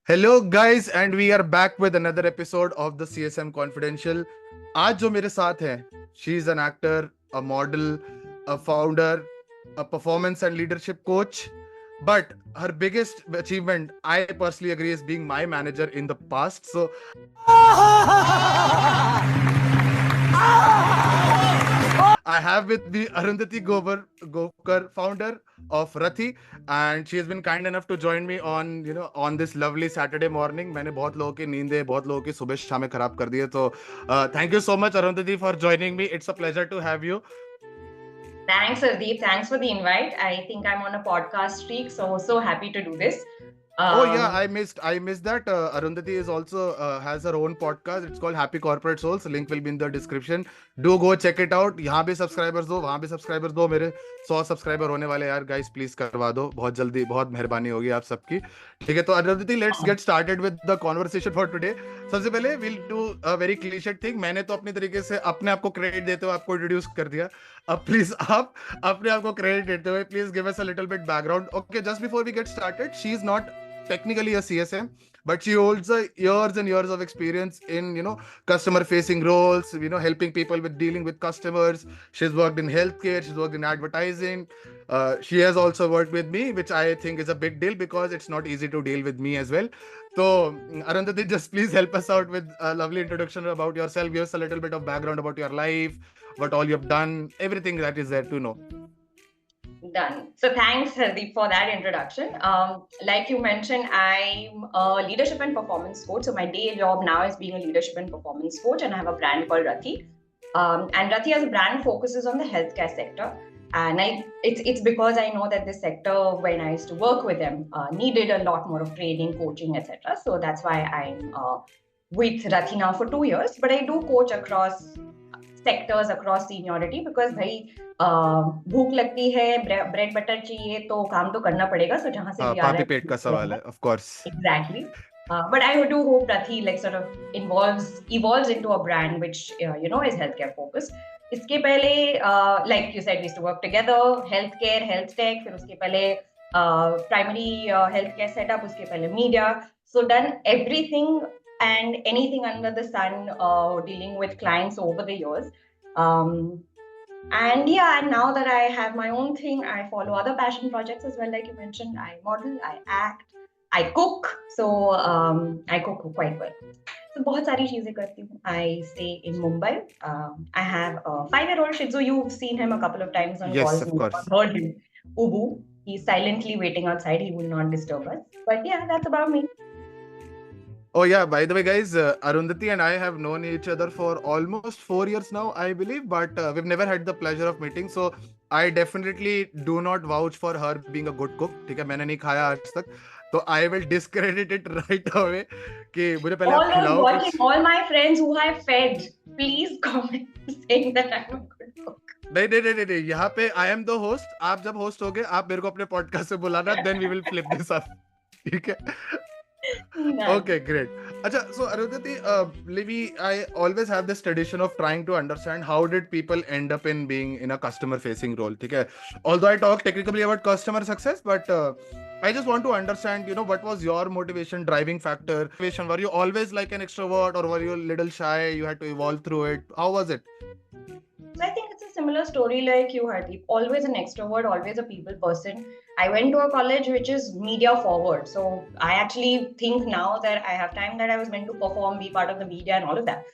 Hello guys and we are back with another episode of the CSM Confidential. आज जो मेरे साथ है, she is an actor, a model, a founder, a performance and leadership coach. But her biggest achievement, I personally agree, is being my manager in the past. So I have with me Arundhati Govekar, founder of Rathee, and she has been kind enough to join me on this lovely Saturday morning. मैंने बहुत लोगों की नींदें बहुत लोगों की सुबह शामें खराब कर दी है, तो thank you so much Arundhati for joining me. It's a pleasure to have you. Thanks, Rathee. Thanks for the invite. I think I'm on a podcast streak, so happy to do this. Oh yeah, I missed that. Arundhati is also has her own podcast. It's called Happy Corporate Souls. Link will be in the description. Do go check it out. यहाँ भी subscribers दो, वहाँ भी subscribers दो. मेरे 100 subscriber होने वाले यार, guys please करवा दो. बहुत जल्दी, बहुत मेहरबानी होगी आप सबकी. ठीक है, तो Arundhati, let's get started with the conversation for today. सबसे पहले we'll do a very cliched thing. मैंने तो अपनी तरीके से अपने आप को क्रेडिट देते हुए आपको इंट्रोड्यूस कर दिया. अब प्लीज आप अपने आप को क्रेडिट देते हुए please give us a little bit background. Okay, just before we get started, she is not technically a CSM, but she holds years and years of experience in customer facing roles, helping people with dealing with customers. She's worked in healthcare, she's worked in advertising. She has also worked with me, which I think is a big deal because it's not easy to deal with me as well. So Arundhati, just please help us out with a lovely introduction about yourself. Give us a little bit of background about your life, what all you've done, everything that is there to know. Done. So thanks, Hardeep, for that introduction. Like you mentioned, I'm a leadership and performance coach. So my day job now is being a leadership and performance coach, and I have a brand called Rathee. And Rathee as a brand focuses on the healthcare sector. And it's because I know that this sector, when I used to work with them, needed a lot more of training, coaching, etc. So that's why I'm with Rathee now for 2 years. But I do coach across sectors, across seniority, because भाई भूख लगती है, bread butter चाहिए, तो काम तो करना पड़ेगा. So जहाँ से भी आ रहा है, पेट का सवाल है, of course. Exactly. But I do hope Rathee like sort of evolves into a brand which is healthcare focused. इसके पहले like you said, we used to work together, healthcare, health tech, फिर उसके पहले primary healthcare setup, उसके पहले media. So done everything and anything under the sun, dealing with clients over the years. And yeah, and now that I have my own thing, I follow other passion projects as well. Like you mentioned, I model, I act, I cook. So I cook quite well. So बहुत सारी चीजें करती हूँ. I stay in Mumbai. I have a 5-year-old Shih Tzu. You've seen him a couple of times on Yes, calls. of course. Heard him. Ubu. He's silently waiting outside. He will not disturb us. But yeah, that's about me. Oh yeah, by the way, guys, Arundhati and I have known each other for almost 4 years now, I believe, but we've never had the pleasure of meeting. So I definitely do not vouch for her being a good cook. ठीक है, मैंने नहीं खाया आज तक, तो I will discredit it right away कि मुझे पहले आप खिलाओ कुछ. All my friends who I fed, please comment saying that I'm a good cook. नहीं, यहाँ पे I am the host. आप जब host होगे, आप मेरे को अपने podcast से बुलाना, then we will flip this up. ठीक है? Okay, great. Acha, so Arundhati, Livy, I always have this tradition of trying to understand how did people end up in being in a customer-facing role. Okay? Although I talk technically about customer success, but I just want to understand, what was your motivation, driving factor? Were you always like an extrovert, or were you a little shy? You had to evolve through it. How was it? So I think it's a similar story like you, Hardeep. Always an extrovert, always a people person. I went to a college which is media forward. So I actually think now that I have time that I was meant to perform, be part of the media and all of that.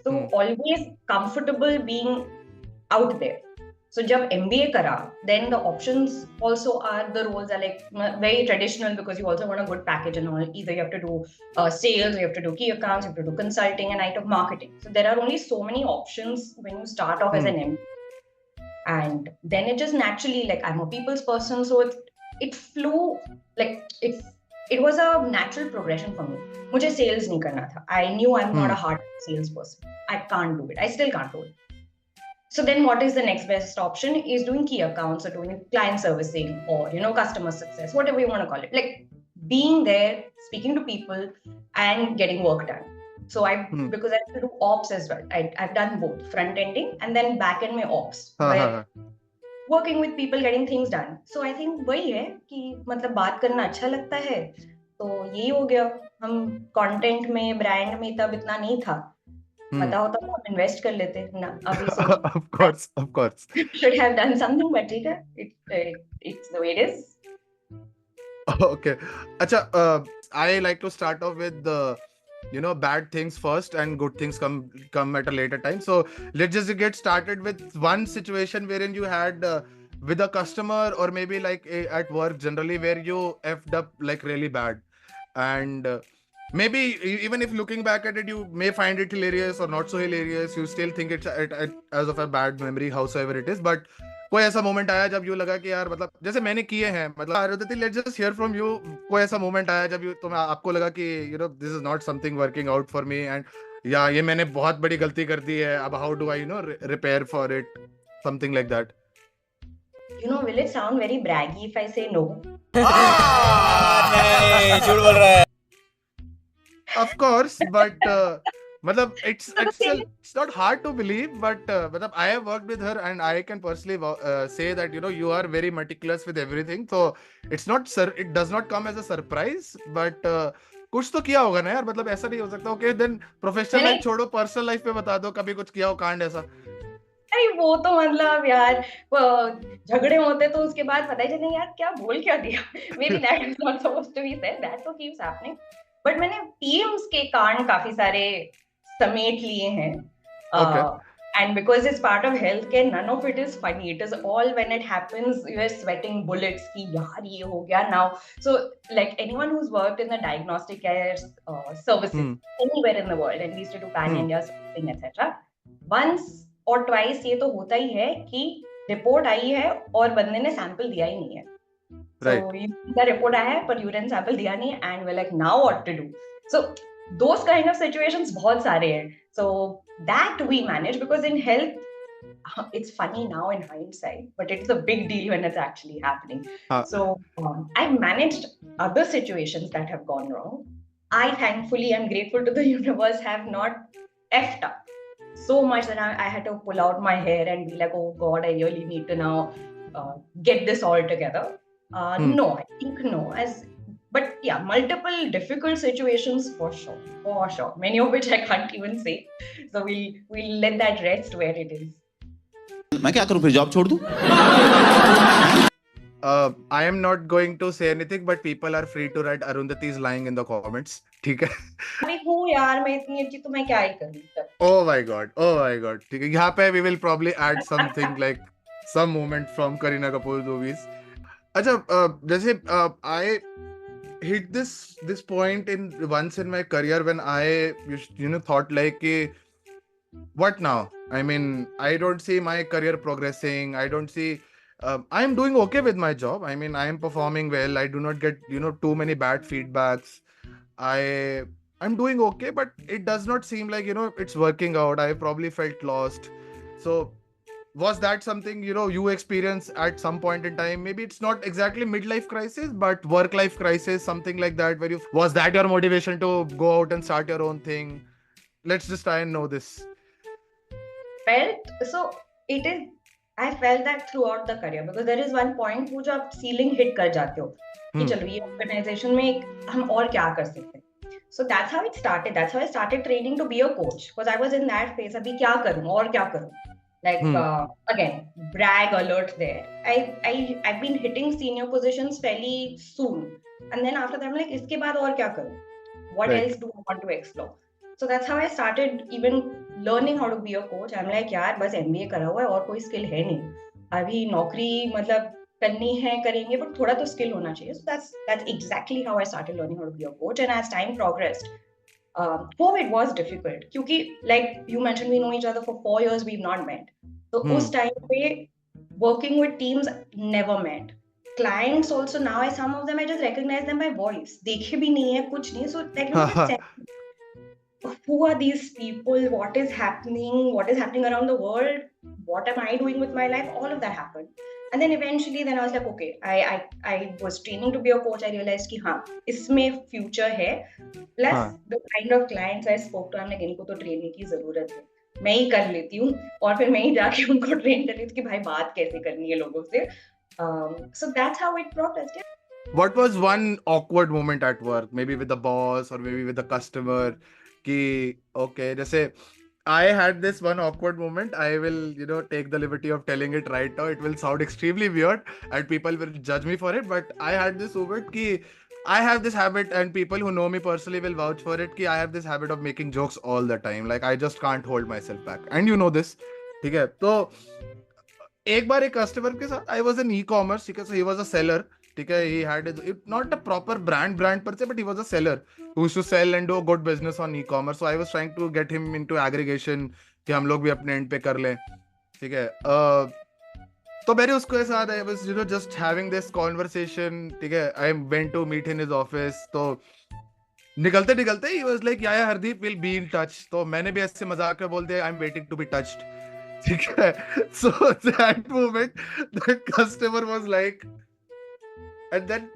So always comfortable being out there. So जब MBA करा, then the options also are, the roles are like very traditional because you also want a good package and all. Either you have to do sales, you have to do key accounts, you have to do consulting, and I took marketing. So there are only so many options when you start off as an MBA. And then it just naturally, like I'm a people's person, so it flew, like it was a natural progression for me. मुझे sales नहीं करना था. I knew I'm not a hard sales person. I can't do it. I still can't do it. So then what is the next best option is doing key accounts or doing client servicing or, customer success, whatever you want to call it. Like being there, speaking to people and getting work done. So because I have to do ops as well. I've done both, front ending and then back end में ops. Where working with people, getting things done. So I think वही है कि मतलब बात करना अच्छा लगता है, तो यही हो गया. हम कंटेंट में, ब्रांड में तब इतना नहीं था, पता होता तो हम इन्वेस्ट कर लेते ना अभी। सो of course should have done something, but ठीक है, it's the way it is. okay. Acha, I like to start off with the bad things first and good things come at a later time. So let's just get started with one situation wherein you had with a customer, or maybe like at work generally, where you effed up like really bad. And maybe even if looking back at it, you may find it hilarious or not so hilarious, you still think it's as of a bad memory, howsoever it is. But कोई ऐसा moment आया जब you लगा कि यार, मतलब जैसे मैंने किए हैं, मतलब Arundhati, let's just hear from you. कोई ऐसा मोमेंट आया जब आपको लगा कि this is not something working out for me, and या ये मैंने बहुत बड़ी गलती कर दी है, अब how do I repair for it, something like that? Will it sound very braggy if I say no? नहीं, झूठ बोल रहा है। Of course, but it's not hard to believe, but I have worked with her and I can personally say that you are very meticulous with everything, so it does not come as a surprise, but कुछ तो किया होगा ना यार, मतलब ऐसा नहीं हो सकता। ओके देन, प्रोफेशनल लाइफ छोड़ो, पर्सनल लाइफ पे बता दो, कभी कुछ किया हो कांड ऐसा? अरे वो तो मतलब यार, झगड़े होते तो उसके बाद पता ही चले यार क्या बोल क्या दिया। Maybe that is not supposed to be said, that तो keeps happening. But मैंने टीम्स के कांड काफी सारे समेट लिए हैं। Okay. And because it's part of healthcare, none of it is funny. It is all when it happens, you are sweating bullets कि यार ये हो गया now. So like anyone who's worked in the diagnostic care services anywhere in the world, and we used to do pan India something etc. Once or twice ये तो होता ही है कि रिपोर्ट आई है और बंदे ने सैंपल दिया ही नहीं है। So रिपोर्ट आया है पर यूरिन सैंपल दिया नहीं है, and we're like now what to do? So those kind of situations बहुत सारे हैं। So that we manage, because in health it's funny now in hindsight, but it's a big deal when it's actually happening. So I've managed other situations that have gone wrong. I thankfully am grateful to the universe have not effed up so much that I had to pull out my hair and be like, oh God, I really need to now get this all together. No, I think no. But yeah, multiple difficult situations for sure. Many of which I can't even say. So we'll let that rest where it is. मैं क्या करूं फिर, job छोड़ दूं? I am not going to say anything, but people are free to write Arundhati is lying in the comments. ठीक है? अभी हूँ यार, मैं इतनी अच्छी तो मैं क्या ही करूँ? Oh my God. ठीक है, यहाँ पे we will probably add something like some moment from Kareena Kapoor's movies. अच्छा, जैसे I hit this point once in my career when I thought like what now? I mean, I don't see my career progressing. I don't see I'm doing okay with my job. I mean, I am performing well. I do not get too many bad feedbacks. I'm doing okay, but it does not seem like it's working out. I probably felt lost. So was that something you experience at some point in time? Maybe it's not exactly midlife crisis, but work life crisis, something like that, where was that your motivation to go out and start your own thing? Let's just try and know this. I felt that throughout the career, because there is one point wo jo aap ceiling hit kar jate ho कि चलो ये organization में हम और क्या कर सकते हैं. So that's how it started. That's how I started training to be a coach, because I was in that phase. अभी क्या करूं और क्या करूं? Like again, brag alert there. I've been hitting senior positions fairly soon, and then after that I'm like, इसके बाद और क्या करूं? What else do I want to explore? So that's how I started even learning how to be a coach. I'm like, यार बस MBA करा हुआ है और कोई skill है नहीं. अभी नौकरी मतलब करनी है करेंगे, but थोड़ा तो skill होना चाहिए. So that's exactly how I started learning how to be a coach. And as time progressed, COVID was difficult क्योंकि like you mentioned, we know each other for 4 years, we've not met. So उस time पे working with teams never met. Clients also now, some of them I just recognize them by voice. देखे भी नहीं है कुछ नहीं. So like who are these people? What is happening around the world? What am I doing with my life? All of that happened. And then eventually I was like, okay, I was training to be a coach. I realized कि हाँ इसमें future है. Plus the kind of clients I spoke to, I'm like, इनको तो training की जरूरत है, मैं ही कर लेती हूँ. और फिर मैं ही जाके उनको ट्रेन कर रही थी कि भाई बात कैसे करनी है लोगों से. So that's how it progressed. What was one awkward moment at work? Maybe with the boss or maybe with the customer. Ki, okay, जैसे I had this one awkward moment. I will, take the liberty of telling it right now. It will sound extremely weird and people will judge me for it. But I had this moment ki I have this habit, and people who know me personally will vouch for it ki I have this habit of making jokes all the time. Like I just can't hold myself back. And you know this. ठीक है तो एक बार एक customer के साथ I was in e commerce ठीक है सो ही was a seller ठीक है he had not a proper brand per se but he was a seller who used to sell and do good business on e commerce so I was trying to get him into aggregation कि हम लोग भी अपने and पे कर लें ठीक है तो मैंने उसके साथ I was just having this conversation ठीक है I went to meet in his office तो निकलते निकलते ही was like yeah Hardeep will be in touch तो मैंने भी ऐसे मजाक में बोल दिया I am waiting to be touched ठीक है so that moment the customer was like and then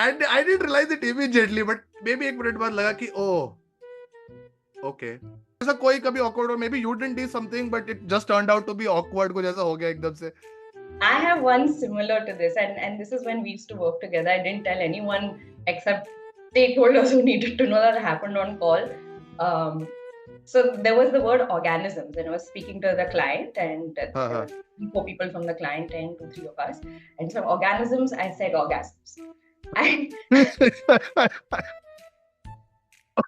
and I didn't realize it immediately but maybe एक मिनट बाद लगा कि oh okay ऐसा कोई कभी awkward or maybe you didn't do something but it just turned out to be awkward कुछ ऐसा हो गया एकदम से I have one similar to this, and this is when we used to work together. I didn't tell anyone except stakeholders who needed to know that it happened on call. So there was the word organisms, and I was speaking to the client, and there were 4 people from the client and 2-3 of us. And so organisms, I said orgasms.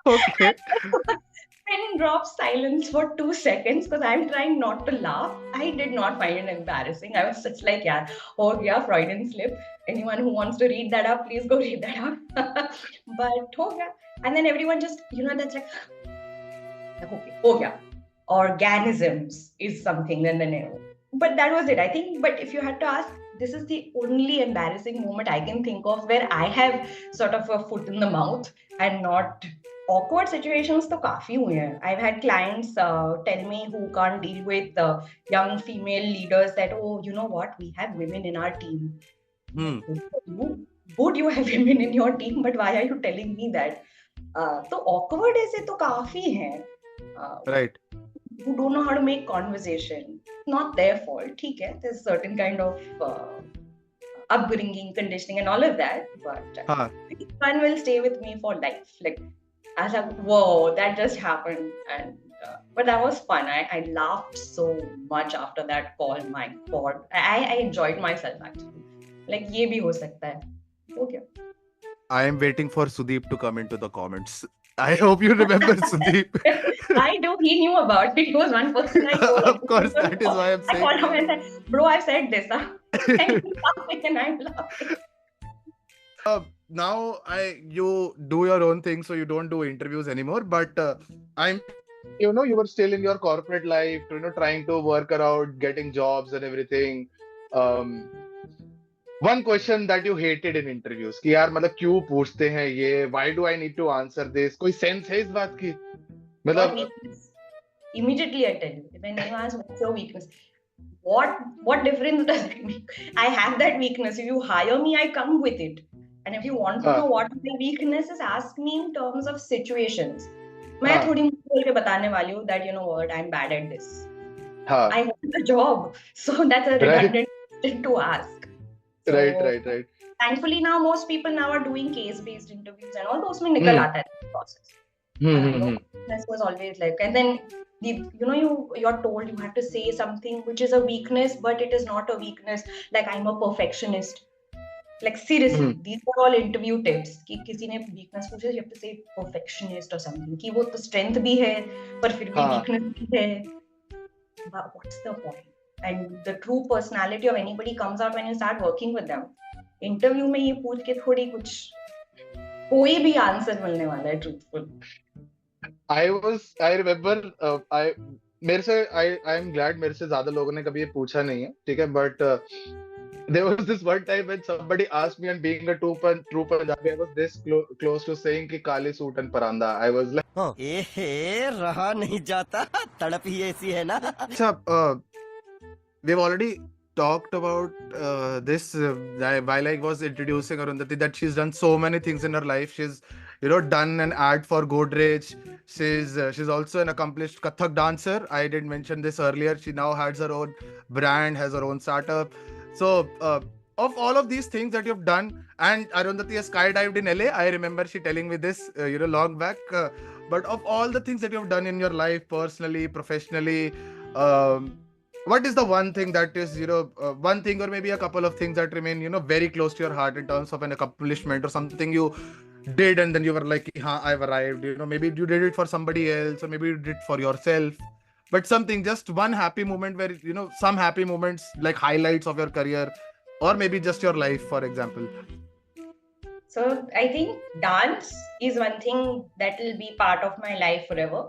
okay Pin drop silence for 2 seconds because I'm trying not to laugh. I did not find it embarrassing. I was just like, yeah, oh yeah, Freudian slip. Anyone who wants to read that up, please go read that up. But oh yeah. And then everyone just, that's like, okay, oh yeah. Organisms is something, then the name. But that was it. I think, but if you had to ask, this is the only embarrassing moment I can think of where I have sort of a foot in the mouth and not awkward situations to काफी हुए हैं. I've had clients tell me who can't deal with young female leaders that, oh, you know what, we have women in our team. Would you have women in your team? But why are you telling me that? तो awkward ऐसे तो काफी हैं. right who don't know how to make conversation. Not their fault. ठीक है, there's certain kind of upbringing, conditioning, and all of that. But one will stay with me for life. Like I was like, whoa, that just happened, and but that was fun. I laughed so much after that call. My God, I enjoyed myself actually. Like ये भी हो सकता है. Okay. I am waiting for Sudeep to come into the comments. I hope you remember Sudeep. I do. He knew about it. He was one person I told. Of course, that is why I'm saying. I called him and said, "Bro, I've said this." And he's laughing and I'm laughing. Now you do your own thing, so you don't do interviews anymore. But I'm, you were still in your corporate life, trying to work around getting jobs and everything. One question that you hated in interviews कि यार मतलब क्यों पूछते हैं ये why do I need to answer this कोई sense है इस बात की मतलब immediately I tell you when you ask what's your weakness what difference does it make I have that weakness if you hire me I come with it and if you want to know what my weakness is ask me in terms of situations मैं थोड़ी बोल के बताने वाली हूँ that you know what I'm bad at this I want the job so that's a redundant question to ask. So, right. Thankfully now most people now are doing case-based interviews and all those में निकल आता है the process. This was always like, and then you're told you have to say something which is a weakness, but it is not a weakness. Like I'm a perfectionist. Like seriously, these are all interview tips. कि किसी ने weakness पूछे, you have to say perfectionist or something. कि वो तो strength भी है, पर फिर भी weakness भी है. But what's the point? And the true personality of anybody comes out when you start working with them. Interview में ये पूछ के थोड़ी कुछ कोई भी आंसर मिलने वाला है truthful. I remember I am glad मेरे से ज्यादा लोगों ने कभी ये पूछा नहीं है ठीक है but there was this one time when somebody asked me and being a true Punjabi I was this close to saying कि काले suit and paranda I was like रहा नहीं जाता तड़प ही ऐसी है ना. अच्छा we've already talked about this while I was introducing Arundhati that she's done so many things in her life. She's done an ad for Godrej. She's also an accomplished Kathak dancer. I did mention this earlier. She now has her own brand, has her own startup. So of all of these things that you've done, and Arundhati has skydived in LA. I remember she telling me this, long back. But of all the things that you've done in your life, personally, professionally, um, what is the one thing that is, one thing or maybe a couple of things that remain, very close to your heart in terms of an accomplishment or something you did, and then you were like, "Ha, I've arrived." Maybe you did it for somebody else, or maybe you did it for yourself. But something, just one happy moment where, some happy moments like highlights of your career, or maybe just your life, for example. So I think dance is one thing that will be part of my life forever.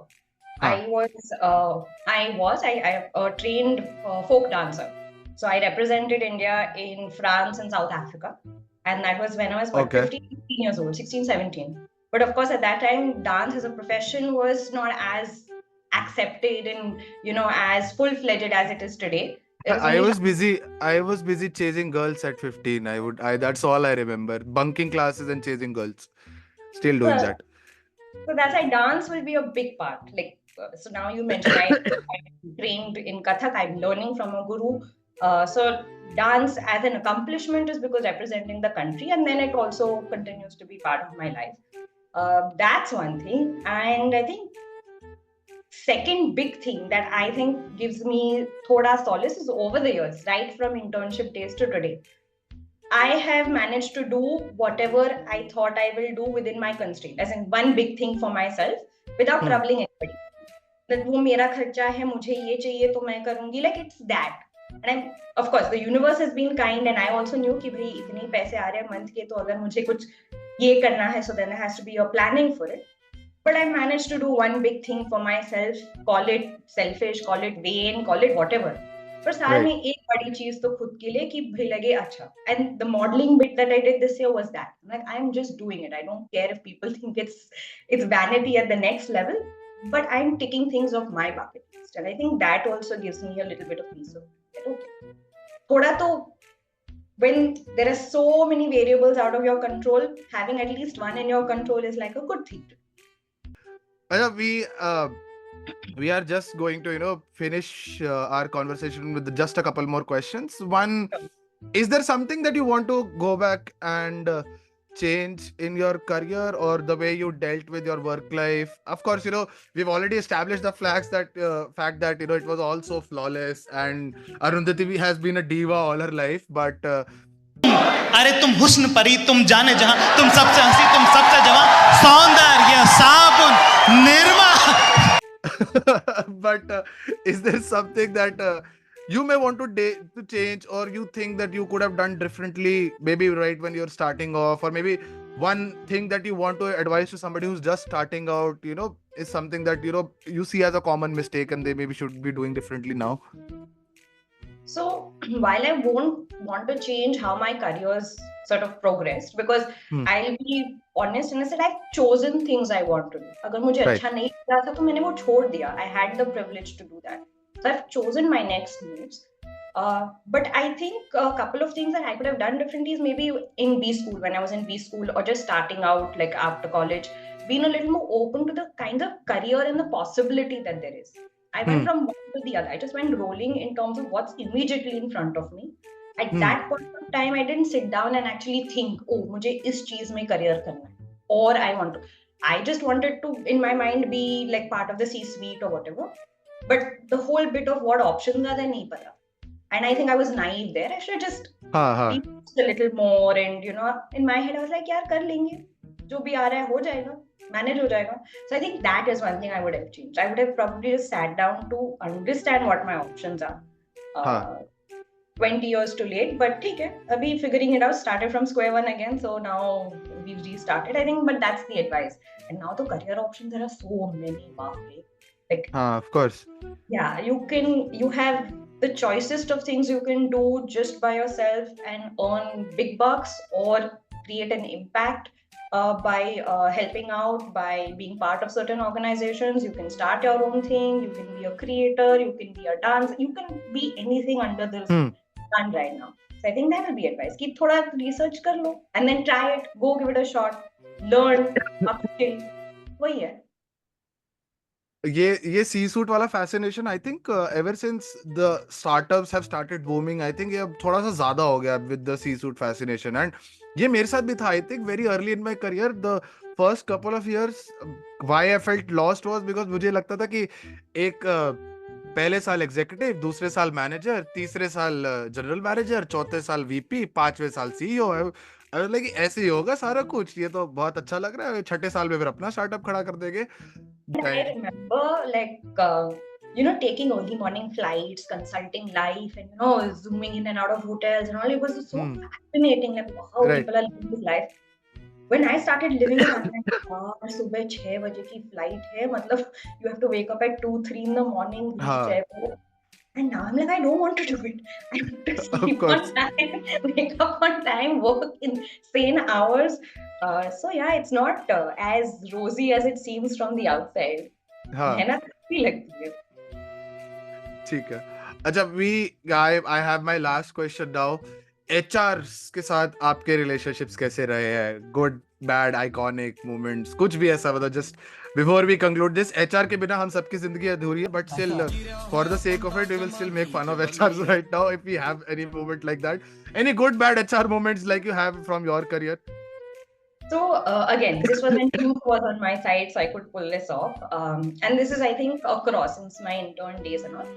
Huh. I trained folk dancer. So I represented India in France and South Africa. And that was when I was, Okay. 15 years old, 16, 17. But of course, at that time, dance as a profession was not as accepted and, as full-fledged as it is today. There was I only was busy. I was busy chasing girls at 15. That's all I remember. Bunking classes and chasing girls. Still doing that. So that's why dance will be a big part. Like, so now you mentioned I trained in Kathak. I'm learning from a guru. So dance as an accomplishment is because representing the country, and then it also continues to be part of my life. That's one thing, and I think second big thing that I think gives me thoda solace is over the years, right from internship days to today. I have managed to do whatever I thought I will do within my constraint, as in one big thing for myself without troubling anybody. That वो मेरा खर्चा है, मुझे ये चाहिए तो मैं करूंगी. Like it's that. And I'm, of course, the universe has been kind, and I also knew कि भाई इतने ही पैसे आ रहे हैं month के, तो अगर मुझे कुछ ये करना है, so then there has to be a planning for it. But I managed to do one big thing for myself. Call it selfish, call it vain, call it whatever. पर साल में एक बड़ी चीज तो खुद के लिए कि भाई लगे अच्छा. And the modeling bit that I did this year was that. Like I'm just doing it. I don't care if people think it's vanity at the next level, but I'm ticking things off my bucket list, and I think that also gives me a little bit of peace of mind. Okay, thoda to when there are so many variables out of your control, having at least one in your control is like a good thing. We are just going to finish our conversation with just a couple more questions. One, is there something that you want to go back and change in your career, or the way you dealt with your work life? Of course, we've already established the fact that it was all so flawless, and Arundhati has been a diva all her life. But अरे तुम हुस्न परी, तुम जाने जहां, तुम सबसे हंसी, तुम सबसे जवां, सौंदर्य साबुन Nirma. but is there something that you may want to change, or you think that you could have done differently, maybe right when you're starting off, or maybe one thing that you want to advise to somebody who's just starting out, is something that you see as a common mistake and they maybe should be doing differently now? So while I won't want to change how my career's sort of progressed, because I'll be honest and I said I've chosen things I want to do. अगर मुझे अच्छा नहीं लग रहा था तो मैंने वो छोड़ दिया. I had the privilege to do that. So I've chosen my next moves. But I think a couple of things that I could have done differently is maybe in B school, when I was in B school, or just starting out like after college, being a little more open to the kinds of career and the possibility that there is. I went from one to the other. I just went rolling in terms of what's immediately in front of me. At that point of time, I didn't sit down and actually think, oh, मुझे इस चीज में career करना है, or I want to. I just wanted to, in my mind, be like part of the C-suite or whatever. But the whole bit of what options are there नहीं पता. And I think I was naive there. I should just be a little more, and in my head I was like, यार कर लेंगे, जो भी आ रहा है हो जाएगा, manage हो जाएगा. So I think that is one thing I would have changed. I would have probably just sat down to understand what my options are. 20 years too late, but ठीक है, अभी figuring it out, started from square one again, so now we've restarted, I think. But that's the advice. And now the career options, there are so many, like of course, yeah, you have the choicest of things you can do just by yourself and earn big bucks, or create an impact by helping out, by being part of certain organizations. You can start your own thing, you can be a creator, you can be a dancer, you can be anything under the sun right now. So I think that will be advice. Keep thoda research kar lo, and then try it, go give it a shot, learn, upskill. वही है. ये C suit वाला fascination I think ever since the startups have started booming, I think ये अब थोड़ा सा ज्यादा हो गया with the C suit fascination. And ये मेरे साथ भी था I think very early in my career. The first couple of years why I felt lost was because मुझे लगता था कि एक पहले साल एग्जीक्यूटिव, दूसरे साल मैनेजर, तीसरे साल जनरल मैनेजर, चौथे साल वीपी, पांचवे साल सीईओ है. लाइक ऐसे ही होगा सारा कुछ, ये तो बहुत अच्छा लग रहा है, छठे साल में फिर अपना स्टार्टअप खड़ा कर देंगे. I remember taking early morning flights, consulting life, and zooming in and out of hotels and all. It was just so fascinating, like how Right. people are living this life. When I started living it, I'm like, यार सुबह 6 बजे की flight है, मतलब you have to wake up at 2-3 in the morning, reach airport. And now I'm like, I don't want to do it. I want to sleep on time, wake up on time, work insane hours. So yeah, it's not as rosy as it seems from the outside. मेहनत भी लगती है. ठीक है. अच्छा, I have my last question now. HRs के साथ आपके relationships कैसे रहे हैं? Good, bad, iconic moments, कुछ भी ऐसा मतलब just before we conclude this. HR के बिना हम सबकी जिंदगी अधूरी है, but still for the sake of it we will still make fun of HRs right now if we have any moment like that. Any good, bad HR moments like you have from your career? So again, this was when youth was on my side, so I could pull this off. And this is, I think, across since my intern days and all.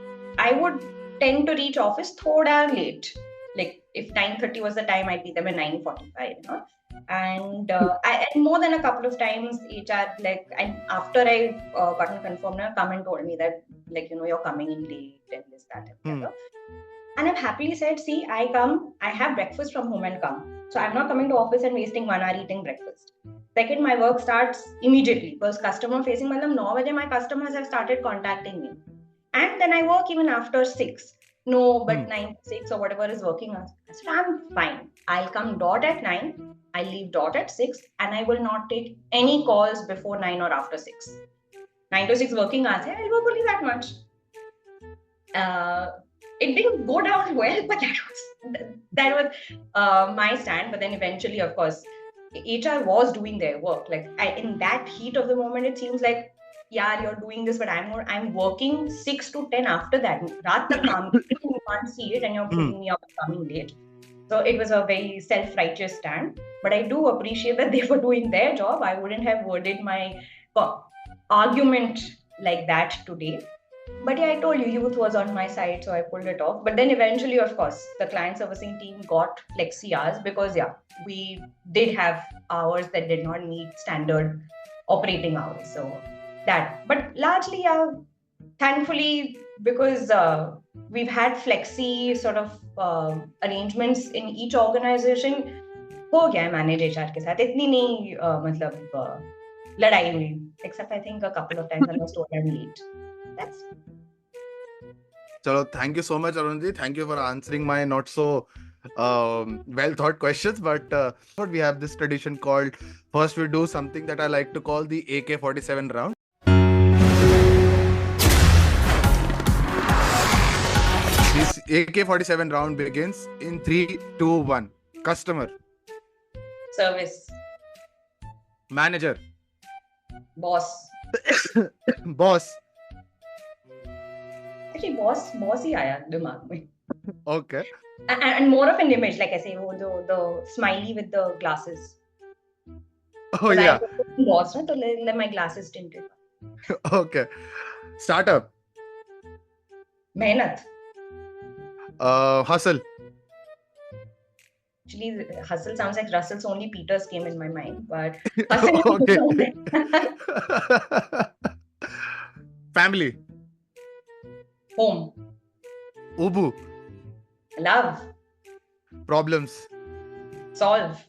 I would tend to reach office thoda late. Like if 9:30 was the time, I'd be there by 9:45. And and more than a couple of times, HR and after I gotten confirmed, come and told me that you're coming in late and this that and the other. And I've happily said, see, I have breakfast from home and come. So I'm not coming to office and wasting 1 hour eating breakfast. Second, my work starts immediately because customer facing, 9 baje my customers have started contacting me. And then I work even after 6. No, but 9 to 6 or whatever is working hours. So I'm fine. I'll come dot at 9. I'll leave dot at 6. And I will not take any calls before 9 or after 6. 9 to 6 working hours. I'll work only that much. It didn't go down well, but that was my stand. But then eventually, of course, HR was doing their work. In that heat of the moment, it seems like, yeah, you're doing this, but I'm working 6 to 10 after that. You can't see it, and you're pulling me up coming late. So it was a very self-righteous stand. But I do appreciate that they were doing their job. I wouldn't have worded my argument like that today. But yeah, I told you, youth was on my side, so I pulled it off. But then eventually, of course, the client servicing team got flexi hours because, yeah, we did have hours that did not meet standard operating hours. So that, but largely, yeah, thankfully, because we've had flexi sort of arrangements in each organization, हो गया है manage HR के साथ. इतनी नहीं मतलब लड़ाई हुई, except I think a couple of times I was told I'm late. That's Chalo, thank you so much, Arundhati. Thank you for answering my not so well thought questions. But we have this tradition called, first we do something that I like to call the AK-47 round. This AK-47 round begins in 3, 2, 1. Customer. service. Manager. Boss. Boss. Actually, boss ही आया दिमाग में. Okay. And more of an image, like I say, the smiley with the glasses. Oh yeah. Boss, na, so my glasses tinted. Okay. Startup. मेहनत. Hustle. Actually, hustle sounds like Russell's Only Peters came in my mind, but Okay. Family. Home. Ubu. Love. Problems. Solve.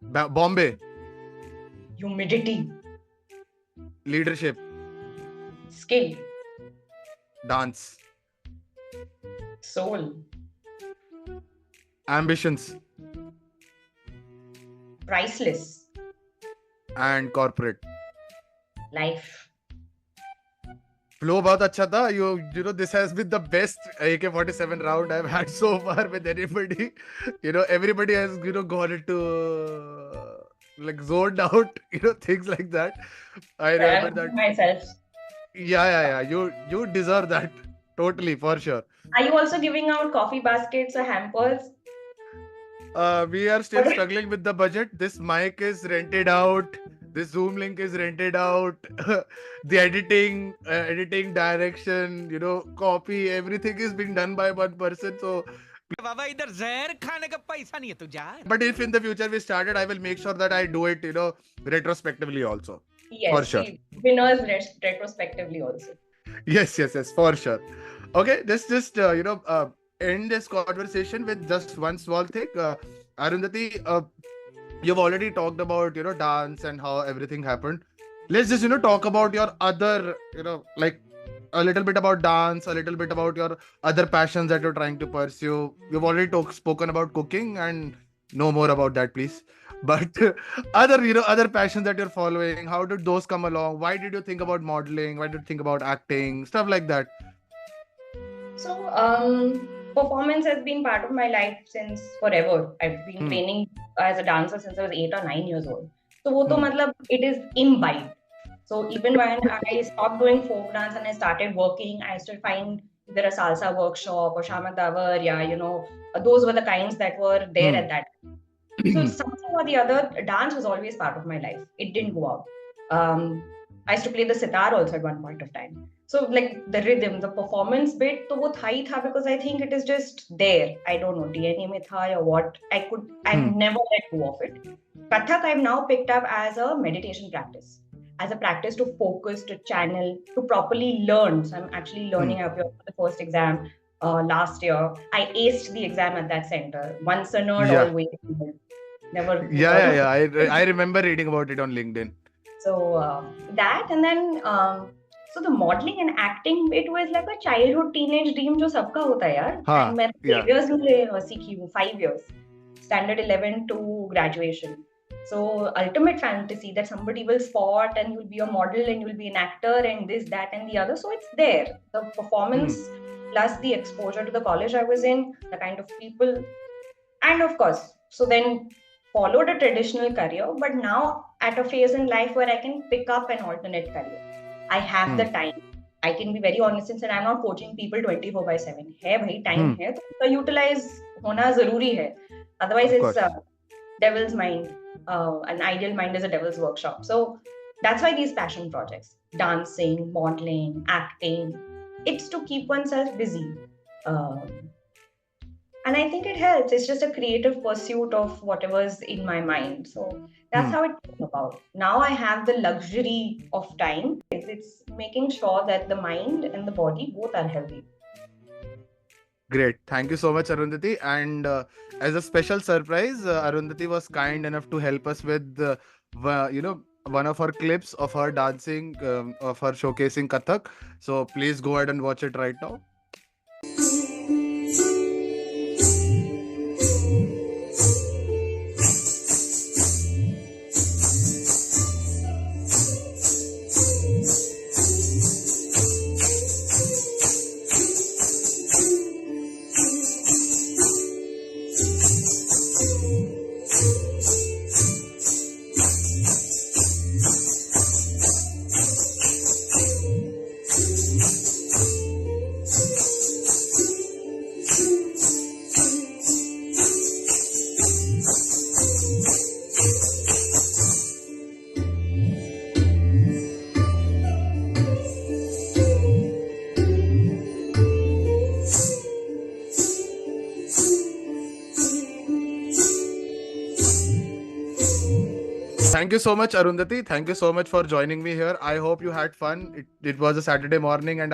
Bombay. Humidity. Leadership. Skill. Dance. Soul. Ambitions. Priceless. And corporate. Life. Flow बहुत अच्छा था. You know, this has been the best AK-47 round I've had so far with anybody. You know, everybody has gone into like zoned out, things like that. I remember I'm that. myself. Yeah. You deserve that. Totally, for sure. Are you also giving out coffee baskets or hampers? We are still What- struggling with the budget. This mic is rented out. This Zoom link is rented out. The editing direction, copy, everything is being done by one person. So, बाबा इधर जहर खाने का पैसा नहीं है तू जा but if in the future we started, I will make sure that I do it, retrospectively also. For Yes, sure. winners retrospectively also. Yes, for sure. Okay, let's just end this conversation with just one small thing. Arundhati, you've already talked about dance and how everything happened. Let's just talk about your other like a little bit about dance, a little bit about your other passions that you're trying to pursue. You've already spoken about cooking, and no more about that, please. But other passions that you're following, how did those come along? Why did you think about modeling? Why did you think about acting? Stuff like that. So, performance has been part of my life since forever. I've been training as a dancer since I was 8 or 9 years old. So, wo to matlab, it is imbibed. So, even when I stopped doing folk dance and I started working, I used to find either a salsa workshop or shamak davar, those were the kinds that were there at that. So, something or the other, dance was always part of my life. It didn't go out. I used to play the sitar also at one point of time. So like the rhythm, the performance bit, to wo tha hi tha because I think it is just there. I don't know, DNA mein tha or what. I've never let go of it. Kathak I've now picked up as a meditation practice, as a practice to focus, to channel, to properly learn. So I'm actually learning. I appeared for the first exam last year. I aced the exam at that center. Once a nerd, always a nerd. Never. Yeah. I remember reading about it on LinkedIn. So that, and then so the modeling and acting, it was like a childhood teenage dream जो सबका होता है यार. And मैं 5 years में सीखी हूँ, 5 years, standard 11 to graduation. So ultimate fantasy that somebody will spot and you'll be a model and you'll be an actor and this, that, and the other. So it's there. The performance plus the exposure to the college I was in, the kind of people, and of course, so then followed a traditional career, but now at a phase in life where I can pick up an alternate career. I have the time. I can be very honest and say I'm not coaching people 24/7. है भाई, time है, तो उसका utilize होना जरूरी है. Otherwise, it's devil's mind. An ideal mind is a devil's workshop. So that's why these passion projects, dancing, modeling, acting, it's to keep oneself busy. And I think it helps. It's just a creative pursuit of whatever's in my mind. So that's how it came about. Now I have the luxury of time. It's making sure that the mind and the body both are healthy. Great. Thank you so much, Arundhati. And as a special surprise, Arundhati was kind enough to help us with, one of her clips of her dancing, of her showcasing Kathak. So please go ahead and watch it right now. Thank you so much, Arundhati. Thank you so much for joining me here. I hope you had fun. It was a Saturday morning, and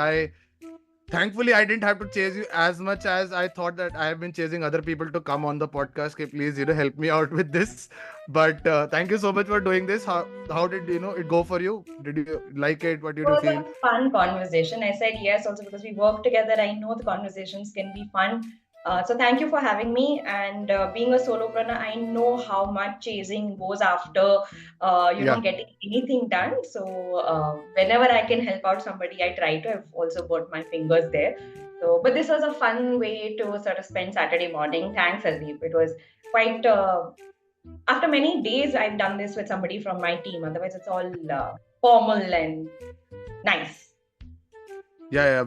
thankfully I didn't have to chase you as much as I thought that I have been chasing other people to come on the podcast. Okay, please, help me out with this. But thank you so much for doing this. How did it go for you? Did you like it? What did you feel? It was a fun conversation. I said yes also because we work together. I know the conversations can be fun. So thank you for having me. And being a solopreneur, I know how much chasing goes after, getting anything done. So whenever I can help out somebody, I try to. I've also burnt my fingers there. So, but this was a fun way to sort of spend Saturday morning. Thanks, Aldeep. It was quite after many days, I've done this with somebody from my team. Otherwise, it's all formal and nice. Yeah,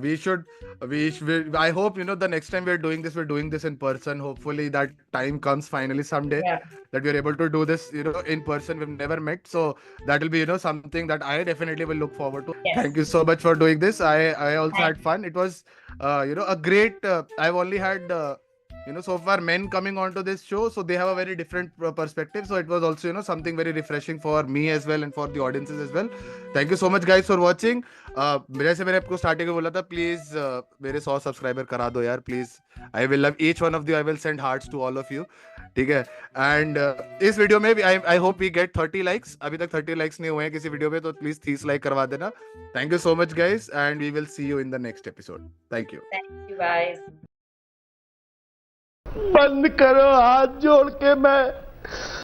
I hope, the next time we're doing this in person. Hopefully that time comes finally someday Yeah. that we're able to do this, in person. We've never met. So that will be, something that I definitely will look forward to. Yes. Thank you so much for doing this. I also Thank had fun. It was, a great, I've only had, so far men coming onto this show. So they have a very different perspective. So it was also, something very refreshing for me as well and for the audiences as well. Thank you so much guys for watching. जैसे मैंने आपको starting में बोला था, please मेरे 100 subscriber करा दो यार please. I will love each one of you. I will send hearts to all of you. ठीक है. एंड इस वीडियो में भी I hope we get 30 likes. अभी तक 30 लाइक्स नहीं हुए हैं किसी वीडियो में, तो प्लीज 30 लाइक करवा देना. Thank you so much guys and we will see you in the next episode. Thank you. Thank you, guys. बंद करो हाथ जोड़ के. मैं